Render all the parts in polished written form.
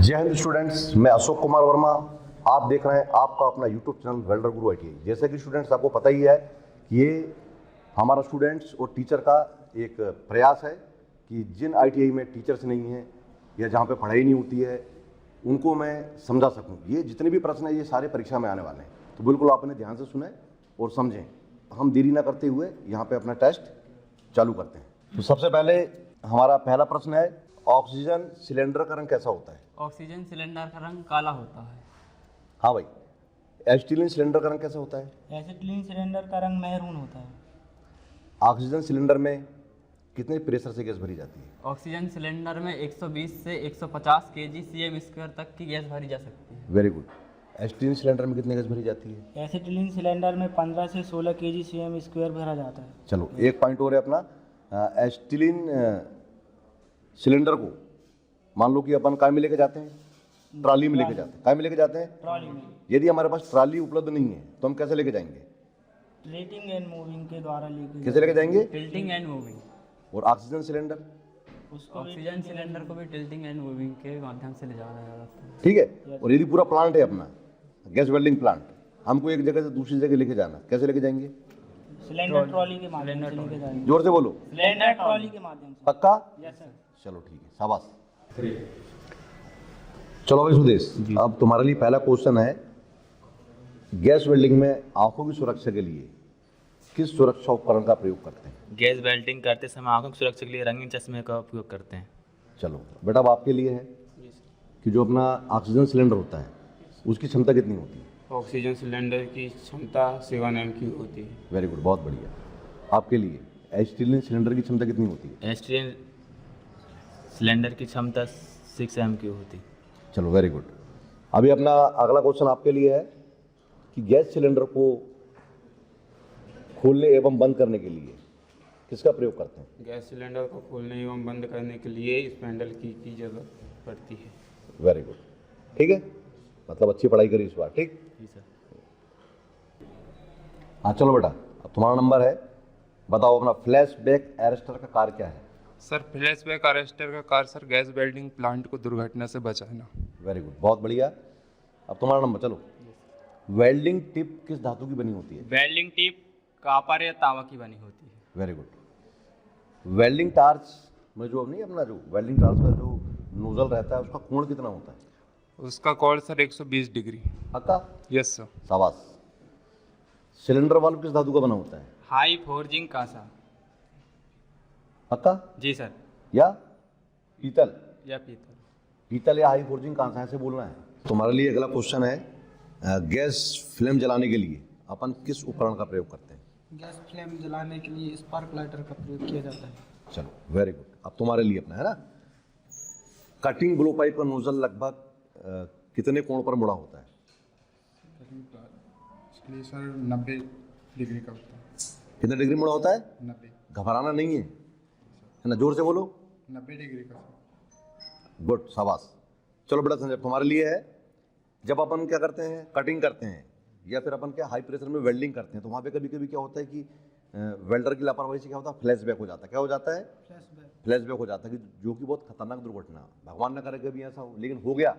जय हिंद स्टूडेंट्स, मैं अशोक कुमार वर्मा। आप देख रहे हैं आपका अपना यूट्यूब चैनल वेल्डर गुरु ITI। जैसे कि स्टूडेंट्स आपको पता ही है कि ये हमारा स्टूडेंट्स और टीचर का एक प्रयास है कि जिन ITI में टीचर्स नहीं हैं या जहाँ पे पढ़ाई नहीं होती है उनको मैं समझा सकूँ। ये जितने भी प्रश्न हैं ये सारे परीक्षा में आने वाले हैं, तो बिल्कुल आपने ध्यान से सुने और समझें। हम देरी ना करते हुए यहाँ पे अपना टेस्ट चालू करते हैं। तो सबसे पहले हमारा पहला प्रश्न है, ऑक्सीजन सिलेंडर का रंग कैसा होता है? ऑक्सीजन सिलेंडर का रंग काला होता है। हाँ भाई। एसिटिलीन सिलेंडर का रंग कैसा होता है? एसिटिलीन सिलेंडर का रंग मेहरून होता है। ऑक्सीजन सिलेंडर में कितने प्रेशर से गैस भरी जाती है? ऑक्सीजन सिलेंडर में 120 से 150 kg/cm² तक की गैस भरी जा सकती है। Very good. एसिटिलीन सिलेंडर में कितनी गैस भरी जाती है? एसिटिलीन सिलेंडर में 15 से 16 kg/cm² भरा जाता है। चलो एक पॉइंट और है अपना। एसिटिलीन सिलेंडर को मान लो कि अपन काय में लेके जाते हैं, ट्रॉली में लेके जाते हैं। काय में लेके जाते हैं? ट्रॉली में। यदि हमारे पास ट्रॉली उपलब्ध नहीं है तो हम कैसे लेके जाएंगे? टिल्टिंग एंड मूविंग के द्वारा लेके कैसे लेके जाएंगे? Tilting and moving. और ऑक्सीजन सिलेंडर? उसको ऑक्सीजन सिलेंडर को भी टिल्टिंग एंड मूविंग के माध्यम से ले जाया जाता है। ठीक है। और यदि पूरा प्लांट है अपना गैस वेल्डिंग प्लांट, हमको एक जगह से दूसरी जगह लेके जाना, कैसे लेके जाएंगे? सिलेंडर ट्रॉली के माध्यम से लेके जाएंगे। जोर से बोलो। सिलेंडर ट्रॉली के माध्यम से। पक्का? Yes sir. चलो ठीक है, शाबाश। चलो भाई सुदेश, अब तुम्हारे लिए पहला क्वेश्चन है, गैस वेल्डिंग में आंखों की सुरक्षा के लिए किस सुरक्षा उपकरण का प्रयोग करते हैं? गैस वेल्डिंग करते समय आंखों की सुरक्षा के लिए रंगीन चश्मे का उपयोग करते हैं। चलो बेटा, अब आपके लिए है कि जो अपना ऑक्सीजन सिलेंडर होता है उसकी क्षमता कितनी होती है? ऑक्सीजन सिलेंडर की क्षमता 7 m की होती है। वेरी गुड, बहुत बढ़िया। आपके लिए एसिटिलीन सिलेंडर की क्षमता कितनी होती है? एसिटिलीन सिलेंडर की क्षमता 6 m की होती है। चलो वेरी गुड। अभी अपना अगला क्वेश्चन आपके लिए है कि गैस सिलेंडर को खोलने एवं बंद करने के लिए किसका प्रयोग करते हैं? गैस सिलेंडर को खोलने एवं बंद करने के लिए स्पैंडल की जरूरत पड़ती है। वेरी गुड, ठीक है। मतलब अच्छी पढ़ाई करी इस बार, ठीक? जी सर। हाँ चलो बेटा, अब तुम्हारा नंबर है, बताओ अपना फ्लैशबैक अरेस्टर का कार्य क्या है? सर, फ्लैशबैक अरेस्टर का कार्य सर गैस वेल्डिंग प्लांट को दुर्घटना से बचाना। वेरी गुड, बहुत बढ़िया। अब तुम्हारा नंबर, चलो। वेल्डिंग टिप किस धातु की बनी होती है? वेल्डिंग टिप कॉपर या तांबा की बनी होती है। Very good. वेल्डिंग टार्च में जो नहीं अपना जो वेल्डिंग टार्च का जो नोजल रहता है उसका कोण कितना होता है? उसका कोण सर 120 डिग्री। पक्का? Yes sir. शाबाश। सिलेंडर वाल्व किस धातु का बना होता है? हाई फोर्जिंग कांसा। पक्का? जी सर। या पीतल? या पीतल। पीतल या हाई फोर्जिंग कहाँ से, ऐसे बोलना है। तुम्हारे लिए अगला क्वेश्चन है, गैस फ्लेम जलाने के लिए अपन किस उपकरण का प्रयोग करते हैं? गैस फ्लेम जलाने के लिए स्पार्क लाइटर का प्रयोग किया जाता है। चलो वेरी गुड। अब तुम्हारे लिए अपना है ना, कटिंग ब्लो पाइप का नोजल लगभग कितने कोण पर मुड़ा होता है? इसलिए सर 90 डिग्री का होता है। कितने डिग्री मुड़ा होता है? 90। घबराना नहीं है ना, जोर से बोलो। 90 डिग्री का। गुड, शाबाश। चलो बेटा संजय, तुम्हारे लिए है, जब अपन क्या करते हैं, कटिंग करते हैं या फिर अपन क्या हाई प्रेशर में वेल्डिंग करते हैं, तो वहाँ पे कभी कभी क्या होता है कि वेल्डर की लापरवाही से क्या होता है, फ्लैशबैक हो जाता है। क्या हो जाता है? फ्लैशबैक हो जाता है, कि जो कि बहुत खतरनाक दुर्घटना, भगवान न करे कभी ऐसा हो, लेकिन हो गया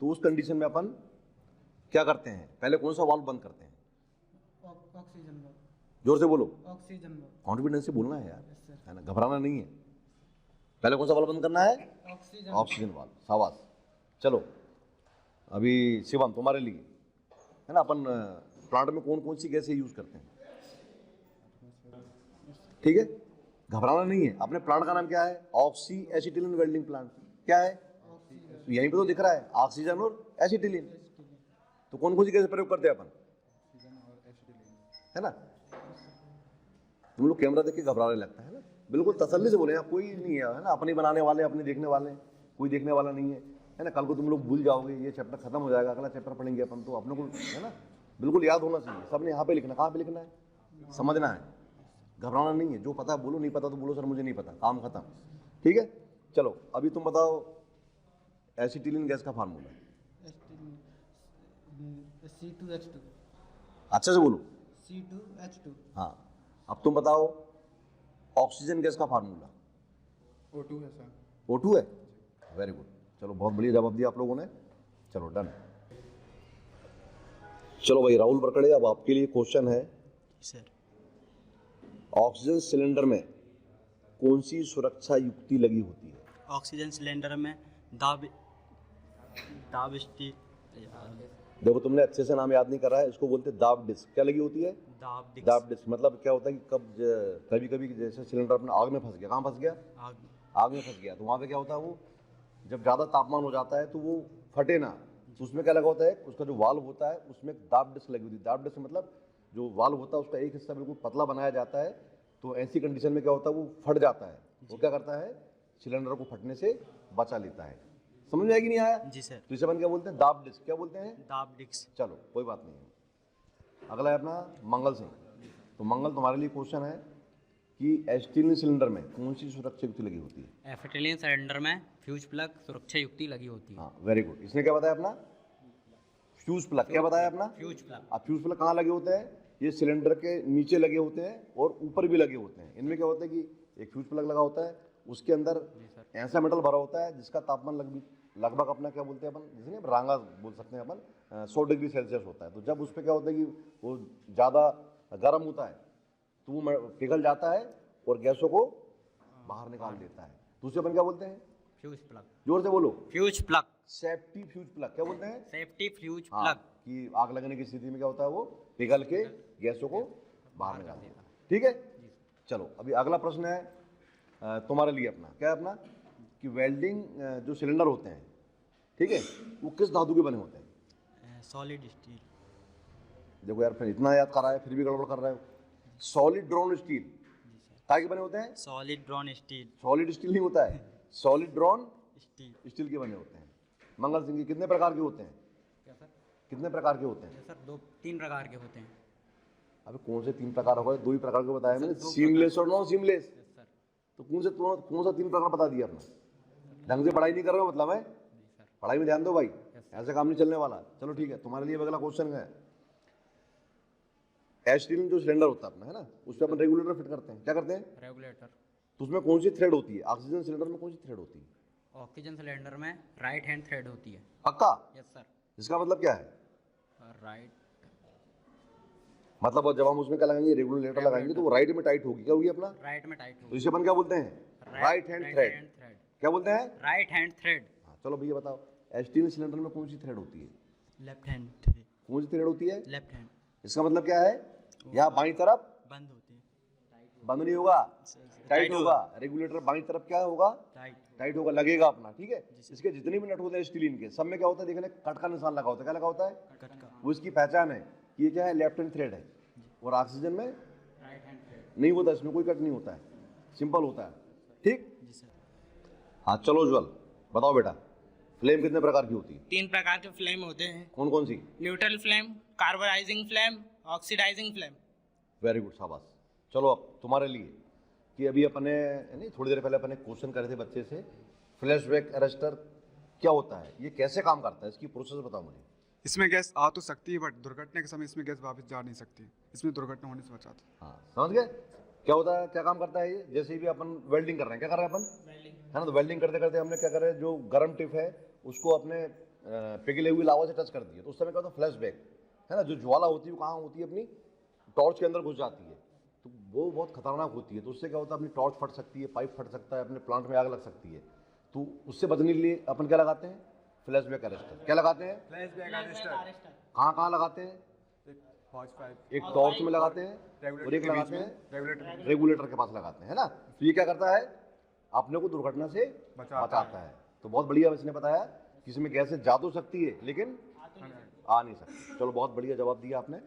तो उस कंडीशन में अपन क्या करते हैं, पहले कौन सा वाल्व बंद करते हैं? Oxygen valve. जोर से बोलो। Oxygen valve. कॉन्फिडेंस से बोलना है यार, है ना, घबराना नहीं है। पहले कौन सा वाल्व बंद करना है? ऑक्सीजन। ऑक्सीजन वाल्व, शाबाश। चलो अभी शिवम तुम्हारे लिए है ना, अपन प्लांट में कौन कौन सी गैसें यूज करते हैं? ठीक है, घबराना नहीं है। अपने प्लांट का नाम क्या है? Oxy acetylene welding plant. क्या है? तो यहीं पे तो दिख रहा है, ऑक्सीजन और एसिटिलीन। तो कौन कौन सी गैस प्रयोग करते हैं अपन, है ना? तुम लोग कैमरा देख के घबराने लगता है ना, बिल्कुल तसल्ली से बोले, यहाँ कोई नहीं है ना, अपने बनाने वाले, अपने देखने वाले, कोई देखने वाला नहीं है ना। कल को तुम लोग भूल जाओगे, ये चैप्टर खत्म हो जाएगा, अगला चैप्टर पढ़ेंगे अपन, तो अपने को है ना बिल्कुल याद होना चाहिए। सबने यहाँ पे लिखना, कहाँ पे लिखना है, समझना है, घबराना नहीं है। जो पता है बोलो, नहीं पता तो बोलो सर मुझे नहीं पता, काम खत्म। ठीक है, चलो अभी तुम बताओ एसिटिलीन गैस का फार्मूला। C2H2। अच्छे से बोलो। C2H2। हाँ, अब तुम बताओ ऑक्सीजन गैस का फार्मूला। O2 है सर। O2 है, वेरी गुड। चलो बहुत बढ़िया जवाब दिया आप लोगों ने। चलो डन। चलो भाई राहुल बरकड़े, अब आपके लिए क्वेश्चन है। सर ऑक्सीजन सिलेंडर में कौन सी सुरक्षा युक्ति लगी होती है? ऑक्सीजन सिलेंडर में दाब दाब स्टील देखो तुमने अच्छे से नाम याद नहीं करा है, इसको बोलते हैं दाब डिस्क। क्या लगी होती है? दाब डिस्क। मतलब क्या होता है कि कभी कभी जैसे सिलेंडर अपना आग में फंस गया, कहाँ फंस गया? आग में फंस गया, तो वहाँ पे क्या होता है, वो जब ज़्यादा तापमान हो जाता है तो वो फटे ना, तो उसमें क्या लगा होता है, उसका जो वाल्व होता है उसमें एक दाब डिस्क लगी होती है। दाब डिस्क मतलब जो वाल्व होता है उसका एक हिस्सा बिल्कुल पतला बनाया जाता है, तो ऐसी कंडीशन में क्या होता है वो फट जाता है। वो क्या करता है, सिलेंडर को फटने से बचा लेता है। समझ में आया कि नहीं आया? जी सर। तो इसे अपन क्या बोलते हैं? दाब डिस्क। क्या बोलते हैं? दाब डिस्क। चलो कोई बात नहीं। अगला है अपना मंगल सिंह। तो मंगल तुम्हारे लिए क्वेश्चन है कि एसिटिलीन सिलेंडर में कौन सी सुरक्षा युक्ति लगी होती है? एसिटिलीन सिलेंडर में फ्यूज प्लग सुरक्षा युक्ति लगी होती है। हाँ वेरी गुड। इसने क्या बताया अपना? Fuse plug. क्या बताया अपना? Fuse plug. अब फ्यूज प्लग कहाँ लगे होते हैं? ये सिलेंडर के नीचे लगे होते हैं और ऊपर भी लगे होते हैं। इनमें क्या होता है कि एक फ्यूज प्लग लगा होता है, उसके अंदर ऐसा मेटल भरा होता है जिसका तापमान लगभग अपना क्या बोलते हैं अपन, जिसने रांगा बोल सकते हैं अपन, 100 डिग्री सेल्सियस होता है। तो जब उस पर क्या होता है कि वो ज़्यादा गर्म होता है तो वो पिघल जाता है और गैसों को बाहर निकाल देता है, तो उसे अपन क्या बोलते हैं? Fuse plug. जोर से बोलो। Fuse plug. Safety fuse plug. क्या बोलते हैं? सेफ्टी फ्यूज हाँ, प्लग। कि आग लगने की स्थिति में क्या होता है, वो पिघल के गैसों को बाहर निकाल देता है। ठीक है, चलो अभी अगला प्रश्न है तुम्हारे लिए अपना। क्या है अपना? कि वेल्डिंग जो सिलेंडर होते हैं, ठीक है, वो किस धातु के बने होते हैं? Solid steel. देखो यार, फिर इतना याद करा है फिर भी गड़बड़ कर रहे हो। सॉलिड ड्रॉन स्टील काय के बने होते हैं? Solid drawn steel. Solid steel नहीं होता है, सॉलिड ड्रॉन स्टील। स्टील के बने होते हैं। मंगल सिंह, कितने प्रकार के होते हैं? क्या सर? कितने प्रकार के होते हैं? सर 3 प्रकार के होते हैं। अबे कौन से 3 प्रकार हो गए? 2 ही प्रकार के बताया मैंने, सीमलेस और नॉन सीमलेस। सर तो कौन सा 3 प्रकार बता दिया अपना? ढंग से पढ़ाई नहीं कर रहे हो मतलब है? पढ़ाई में ध्यान दो भाई, ऐसे काम नहीं चलने वाला। चलो ठीक है, तुम्हारे लिए अगला क्वेश्चन है। एसिटिलीन जो सिलेंडर होता है अपना, है ना, उस पर अपन रेगुलेटर फिट करते हैं। क्या करते हैं? रेगुलेटर। तो उसमें कौन सी थ्रेड होती है? ऑक्सीजन सिलेंडर में कौन सी थ्रेड होती है? ऑक्सीजन सिलेंडर में राइट हैंड थ्रेड होती है। पक्का? Yes sir. इसका मतलब क्या है? राइट। मतलब जब हम उसमें क्या लगाएंगे, रेगुलेटर लगाएंगे, तो वो राइट में टाइट होगी। क्या होगी अपना? राइट में टाइट तो होगी। इसे अपन क्या बोलते हैं? Right hand thread. क्या बोलते हैं? Right hand thread. हाँ, चलो भैया बताओ, एसिटिलीन सिलेंडर में कौन सी थ्रेड होती है? Left hand. कौन सी थ्रेड होती है? Left hand. इसका मतलब क्या है? यहाँ बाईं तरफ बंद होती है। बंद नहीं होगा, टाइट होगा। रेगुलेटर बाईं तरफ क्या होगा? टाइट। टाइट होगा, लगेगा अपना। ठीक है, इसके जितने भी नट होते हैं स्टीलिन के, सब में क्या होता है, देखने कट का निशान लगा होता है। क्या लगा होता है? कट का। वो इसकी पहचान है कि ये क्या है, लेफ्ट हैंड थ्रेड है। और ऑक्सीजन में राइट हैंड थ्रेड। नहीं होता, इसमें कोई कट नहीं होता है, सिंपल होता है। ठीक, जी सर। हाँ चलो उज्जवल बताओ बेटा, फ्लेम कितने प्रकार की होती है? 3 प्रकार के फ्लेम होते हैं। कौन कौन सी? Neutral flame, carbonizing flame, oxidizing flame. Very good, शाबाश। चलो अब तुम्हारे लिए कि अभी अपने नहीं थोड़ी देर पहले अपने क्वेश्चन करे थे बच्चे से, फ्लैशबैक अरेस्टर क्या होता है, ये कैसे काम करता है, इसकी प्रोसेस बताओ मुझे। इसमें गैस आ तो सकती है, बट दुर्घटना के समय इसमें गैस वापस जा नहीं सकती। इसमें दुर्घटना होने से बचाता। हाँ समझ गए क्या होता है, क्या काम करता है ये? जैसे भी अपन वेल्डिंग कर रहे हैं, क्या कर रहे हैं अपन, है ना, तो वेल्डिंग करते करते हमने क्या कर रहे हैं, जो गर्म टिप है उसको अपने पिघले हुई लावा से टच कर दिया, तो उस समय क्या होता है, फ्लैशबैक, है ना, जो ज्वाला होती है वो कहाँ होती है, अपनी टॉर्च के अंदर घुस जाती है, तो वो बहुत खतरनाक होती है। तो उससे क्या होता है, अपनी टॉर्च फट सकती है, पाइप फट सकता है, अपने प्लांट में आग लग सकती है। तो उससे बचने के लिए अपन क्या लगाते हैं, फ्लैशबैक अरेस्टर। क्या लगाते हैं? कहाँ कहाँ लगाते हैं? एक टॉर्च में लगाते हैं और एक लगाते हैं रेगुलेटर के पास लगाते हैं, है ना। तो ये क्या करता है, अपने को दुर्घटना से बचाता है। तो बहुत बढ़िया इसने बताया कि इसमें गैसें जा तो सकती है लेकिन आ नहीं सकती। चलो बहुत बढ़िया जवाब दिया आपने।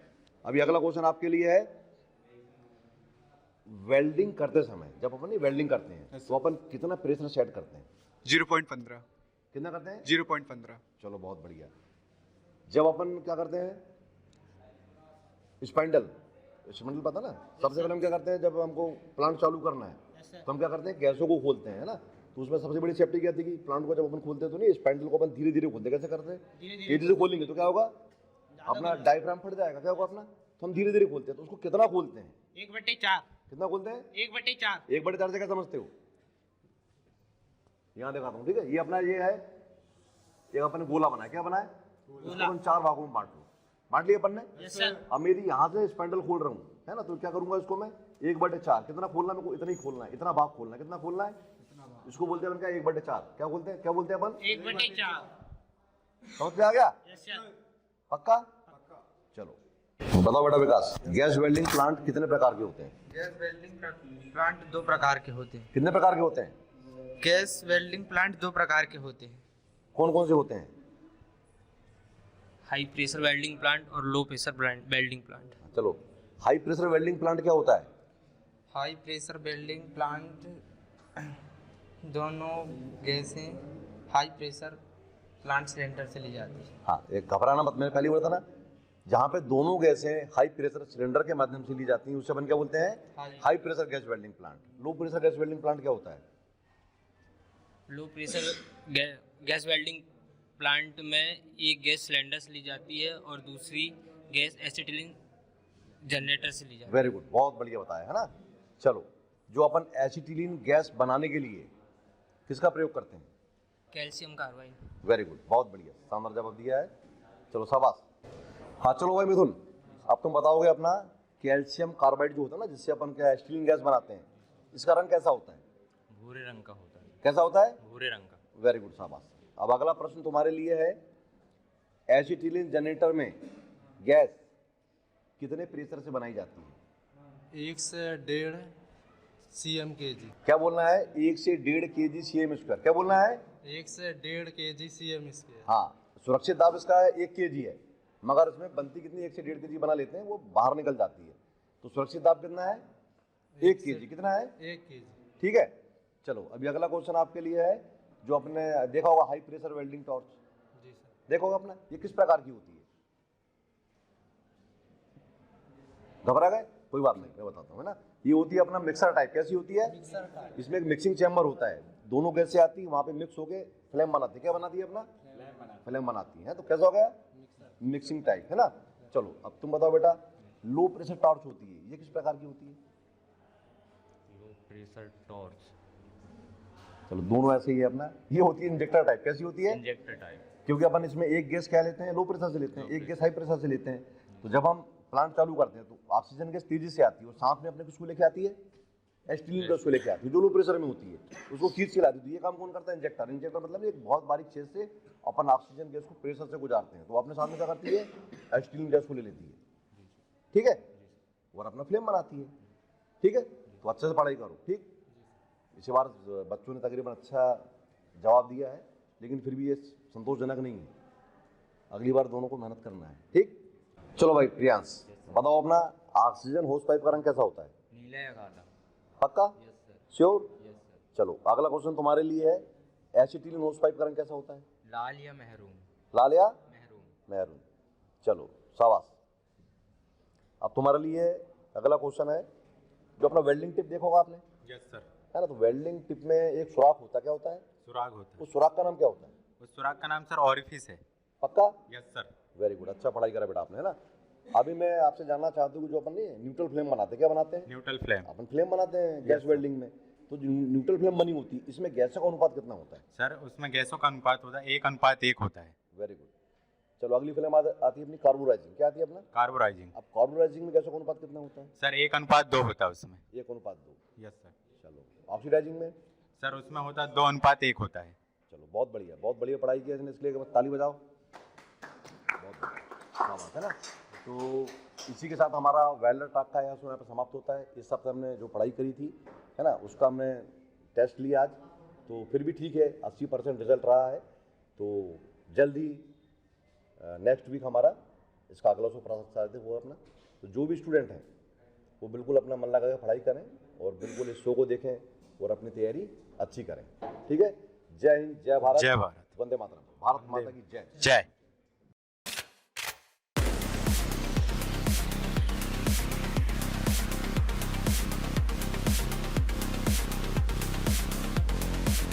अभी अगला क्वेश्चन आपके लिए है, वेल्डिंग करते समय जब अपन वेल्डिंग करते हैं तो अपन कितना प्रेशर सेट करते हैं? 0.15। कितना करते हैं? 0.15। चलो बहुत बढ़िया। जब अपन क्या करते हैं, स्पाइंडल पता ना, सबसे पहले हम क्या करते हैं, जब हमको प्लांट चालू करना है तो हम क्या करते हैं, गैसों को खोलते हैं, है ना। तो उसमें सबसे बड़ी सेफ्टी क्या थी कि प्लांट को जब अपन खोलते हैं तो नहीं, स्पाइंडल को अपन धीरे धीरे खोलते हैं। कैसे करते हैं? तेजी से खोलेंगे तो क्या होगा, अपना डायफ्राम फट जाएगा। क्या होगा अपना, तो हम धीरे धीरे खोलते हैं। तो उसको कितना खोलते हैं? 1/4। कितना खोलते हैं? 1/4। 1/4 से क्या समझते हो? यहाँ दिखाता हूँ, ठीक है। ये अपना ये है एक अपन ने गोला बनाया, क्या बनाया, उसको अपन 4 भागों में बांट लिया अपन ने। Yes sir. अब मेरी यहाँ से स्पेंडल खोल रहा हूँ, है ना, तो क्या करूंगा इसको मैं 1/4, कितना खोलना है मेरे को, इतना ही खोलना है, इतना भाग खोलना है, कितना खोलना है, इसको बोलते हैं अपन क्या 1/4, क्या बोलते हैं अपन 1/4। समझ में आ गया, यस सर। पक्का। चलो बताओ बेटा विकास, गैस वेल्डिंग प्लांट कितने प्रकार के होते हैं? गैस वेल्डिंग प्लांट 2 प्रकार के होते हैं। कितने प्रकार के होते हैं? गैस वेल्डिंग प्लांट 2 प्रकार के होते हैं। कौन कौन से होते हैं? हाई प्रेशर वेल्डिंग प्लांट और लो प्रेशर वेल्डिंग प्लांट। चलो, हाई प्रेशर वेल्डिंग प्लांट क्या होता है? हाई प्रेशर वेल्डिंग प्लांट दोनों गैसें हाई प्रेशर प्लांट सिलेंडर से ली जाती है। हाँ, एक घबराना मत, मैंने पहले बोला था ना, जहाँ पे दोनों गैसें हाई प्रेशर सिलेंडर के माध्यम से ली जाती हैं उसे अपन क्या बोलते हैं? High pressure gas welding plant. Low pressure gas welding plant क्या होता है? Low pressure gas welding plant में एक गैस सिलेंडर से ली जाती है और दूसरी गैस एसिटिलीन जनरेटर से ली जाती है। वेरी गुड, बहुत बढ़िया बताया, है ना। चलो, जो अपन एसिटिलीन गैस बनाने के लिए किसका प्रयोग करते हैं? Calcium carbide. वेरी गुड, बहुत बढ़िया, शानदार जवाब दिया है। चलो शाबाश। हाँ चलो भाई मिथुन, अब तुम बताओगे अपना कैल्शियम कार्बाइड जो होता है ना, जिससे अपन क्या एसिटिलीन गैस बनाते हैं, इसका रंग कैसा होता है? भूरे रंग का होता है। कैसा होता है? भूरे रंग का। वेरी गुड, शाबाश। अब अगला प्रश्न तुम्हारे लिए है, एसिटिलीन जनरेटर में गैस कितने प्रेशर से बनाई जाती है? 1 से 1.5 cm kg। क्या बोलना है? 1 से 1.5 kg cm स्क्वायर। क्या बोलना है? 1 से 1.5 kg cm स्क्वायर। हाँ, सुरक्षित दाब इसका है 1 kg है, मगर इसमें बनती कितनी, 1 से 1.5 kg बना लेते हैं, वो बाहर निकल जाती है, तो सुरक्षित दाब कितना है? 1 kg। कितना है? 1 kg। ठीक है। चलो अभी अगला क्वेश्चन आपके लिए है, जो आपने देखा होगा हाई प्रेशर वेल्डिंग टॉर्च, जी सर। देखोगे अपना, ये किस प्रकार की होती है? घबरा गए? कोई बात नहीं, मैं बताता हूँ, है ना। ये होती है अपना मिक्सर टाइप। कैसी होती है? Mixer type. इसमें एक मिक्सिंग चैम्बर होता है, दोनों गैस से आती है, वहाँ पे मिक्स होके फ्लेम बनाती है। क्या बनाती है? अपना फ्लेम बनाती है। तो कैसा हो गया? मिक्सिंग टाइप, है ना। चलो अब तुम बताओ बेटा, लो प्रेशर टॉर्च होती है, ये किस प्रकार की होती है? Low pressure torch. चलो दोनों ऐसे ही है अपना, ये होती है इंजेक्टर टाइप। कैसी होती है? Injector type. क्योंकि अपन इसमें एक गैस क्या लेते हैं, लो प्रेशर से लेते हैं, एक गैस हाई प्रेशर से लेते हैं। तो जब हम प्लांट चालू करते हैं तो ऑक्सीजन गैस तेजी से आती है और साथ में अपने किसको लेके आती है? एसिटिलीन गैस को लेके आती है, जो लो प्रेशर में होती है, उसको खींच के लाती है। तो ये काम कौन करता है? इंजेक्टर। इंजेक्टर मतलब एक बहुत बारीक छेद से अपन ऑक्सीजन गैस को प्रेशर से गुजारते हैं, तो अपने सामने क्या करती है? एसिटिलीन गैस को ले लेती है, ठीक है, और अपना फ्लेम बनाती है। ठीक है, तो अच्छे से पढ़ाई करो, ठीक। इस बार बच्चों ने तकरीबन अच्छा जवाब दिया है, लेकिन फिर भी ये संतोषजनक नहीं है, अगली बार दोनों को मेहनत करना है, ठीक। चलो भाई प्रियांश, बताओ अपना ऑक्सीजन होस पाइप का रंग कैसा होता है? नीला या काला। पक्का? Yes sir. Sure? Yes sir. चलो अगला क्वेश्चन तुम्हारे लिए है, एसिटिलीन होस पाइप का रंग कैसा होता है? लाल या मेहरून। लाल या मेहरून। मैरून। चलो शाबाश। अब तुम्हारे लिए अगला क्वेश्चन है, जो अपना वेल्डिंग टिप देखोगा आपने, यस सर। है ना, तो वेल्डिंग टिप में एक सुराख होता है, क्या होता है? सुराग होता है। उस सुराख का नाम क्या होता है? उस सुराग का नाम सर ऑरिफिस है। पक्का? Yes sir. वेरी गुड, अच्छा पढ़ाई करा बेटा आपने, है ना। अभी मैं आपसे जानना चाहता हूँ कि जो अपन नहीं न्यूट्रल फ्लेम बनाते हैं, क्या बनाते हैं? Neutral flame. अपन फ्लेम बनाते हैं गैस वेल्डिंग में, तो जो न्यूट्रल फ्लेम बनी होती है, इसमें गैसों का अनुपात कितना होता है? सर उसमें गैसों का अनुपात होता है 1:1 होता है। Very good. चलो अगली फ्लेम आती है अपनी कार्बोराइजिंग। क्या आती है अपना? कार्बोराइजिंग। अब कार्बोराइजिंग में गैसों का अनुपात कितना होता है? सर 1:2 होता है उसमें। 1:2। Yes sir. चलो ऑक्सीडाइजिंग में? सर उसमें होता है 2:1 होता है। चलो बहुत बढ़िया, बहुत बढ़िया पढ़ाई की है इसलिए ताली बजाओ, बहुत बढ़िया बात है ना। तो इसी के साथ हमारा वेल्डर टॉक का यहाँ पर समाप्त होता है। इस हफ्ते हमने जो पढ़ाई करी थी, है ना, उसका हमने टेस्ट लिया आज, तो फिर भी ठीक है, 80% रिजल्ट रहा है। तो जल्दी नेक्स्ट वीक हमारा इसका अगला शो प्रसारित है वो अपना। तो जो भी स्टूडेंट हैं वो बिल्कुल अपना मन लगा के पढ़ाई करें और बिल्कुल इस शो को देखें और अपनी तैयारी अच्छी करें, ठीक है। जय हिंद, जय भारत, जय भारत, वंदे मातरम, भारत माता की जय। जय।